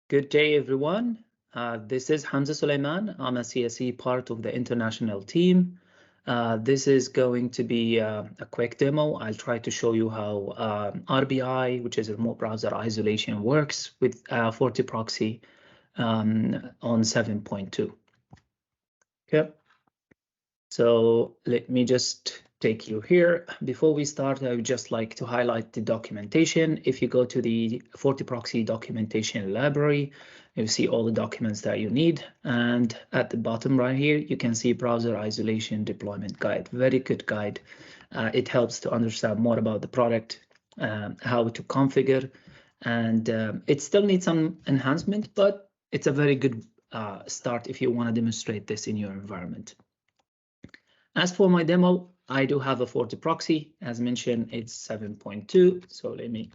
Good day, everyone. This is Hamza Sulaiman. I'm a CSE part of the international team. This is going to be a quick demo. I'll try to show you how RBI, which is remote browser isolation, works with FortiProxy on 7.2. Okay. So let me just take you here. Before we start, I would just like to highlight the documentation. If you go to the FortiProxy documentation library, you see all the documents that you need. And at the bottom right here, you can see browser isolation deployment guide. Very good guide. It helps to understand more about the product, how to configure, and it still needs some enhancement, but it's a very good start if you want to demonstrate this in your environment. As for my demo, I do have a FortiProxy. As mentioned, it's 7.2. So let me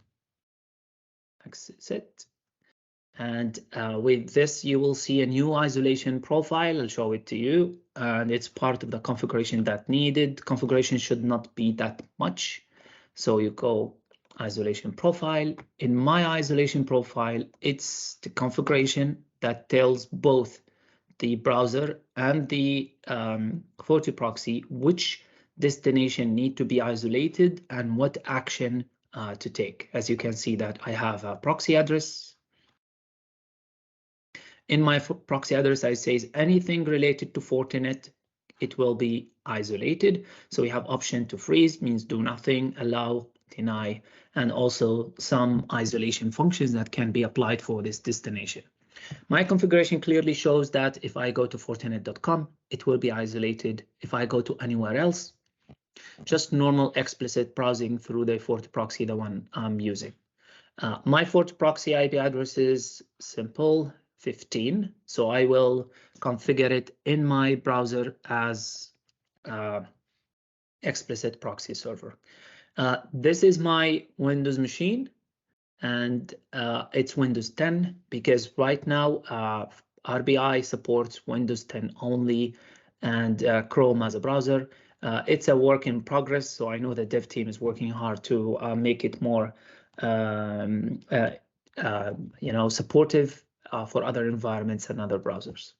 access it. And with this, you will see a new isolation profile. I'll show it to you. And it's part of the configuration that needed. Configuration should not be that much. So you go isolation profile. In my isolation profile, it's the configuration that tells both the browser and the FortiProxy which destination need to be isolated and what action to take. As you can see that I have a proxy address. In my proxy address, I say anything related to Fortinet, it will be isolated. So we have option to freeze, means do nothing, allow, deny, and also some isolation functions that can be applied for this destination. My configuration clearly shows that if I go to fortinet.com, it will be isolated. If I go to anywhere else, just normal explicit browsing through the FortiProxy, the one I'm using. My FortiProxy IP address is simple 15, so I will configure it in my browser as explicit proxy server. This is my Windows machine. And it's Windows 10 because right now RBI supports Windows 10 only and Chrome as a browser. It's a work in progress, so I know the dev team is working hard to make it more, supportive for other environments and other browsers.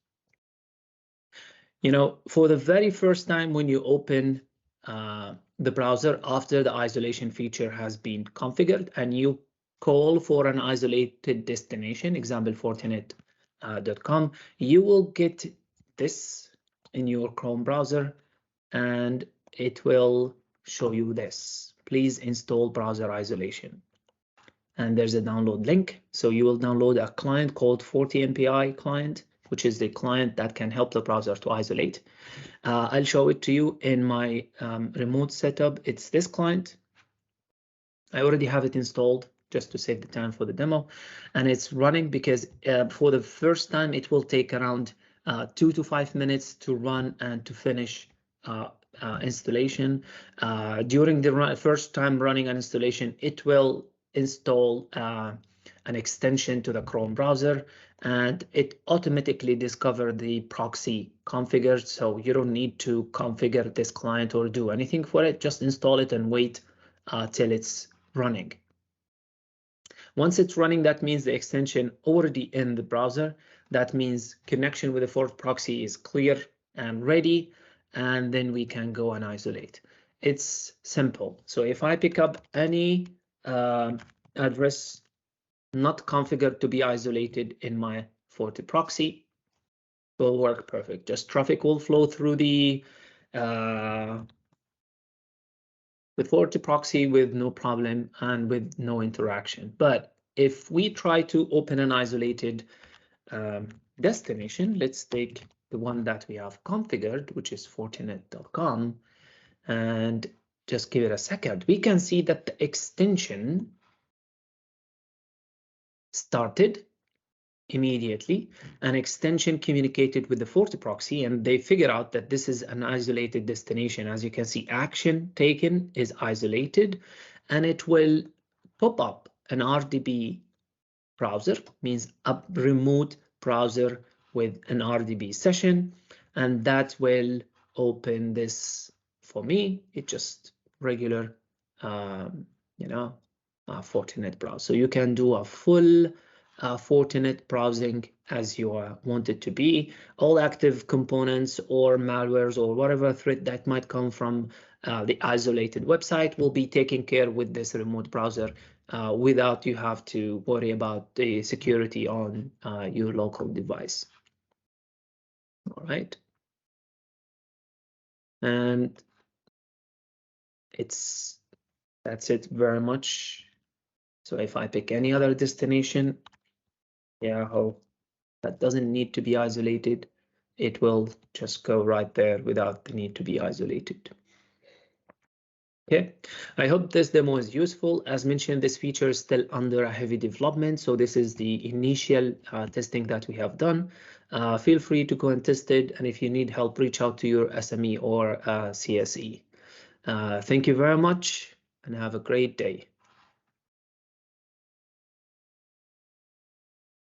For the very first time when you open the browser after the isolation feature has been configured and you call for an isolated destination, example fortinet.com, you will get this in your Chrome browser and it will show you this. Please install browser isolation. And there's a download link. So you will download a client called FortiNPI client, which is the client that can help the browser to isolate. I'll show it to you in my remote setup. It's this client. I already have it installed just to save the time for the demo, and it's running because for the first time it will take around 2 to 5 minutes to run and to finish installation. During the first time running an installation, it will install an extension to the Chrome browser, and it automatically discovers the proxy configured, so you don't need to configure this client or do anything for it. Just install it and wait till it's running. Once it's running, that means the extension already in the browser. That means connection with the FortiProxy is clear and ready, and then we can go and isolate. It's simple. So if I pick up any address not configured to be isolated in my FortiProxy, it will work perfect. Just traffic will flow through the FortiProxy with no problem and with no interaction. But if we try to open an isolated destination, let's take the one that we have configured, which is fortinet.com, and just give it a second. We can see that the extension started immediately. An extension communicated with the FortiProxy, and they figure out that this is an isolated destination. As you can see, action taken is isolated, and it will pop up an RDB browser, means a remote browser with an RDB session, and that will open this for me. It's just regular, Fortinet browser. So you can do a full Fortinet browsing as you want it to be. All active components or malwares or whatever threat that might come from the isolated website will be taken care with this remote browser without you have to worry about the security on your local device. All right. And that's it very much. So if I pick any other destination, yeah, that doesn't need to be isolated. It will just go right there without the need to be isolated. Okay, I hope this demo is useful. As mentioned, this feature is still under a heavy development, so this is the initial testing that we have done. Feel free to go and test it, and if you need help, reach out to your SME or CSE. Thank you very much, and have a great day.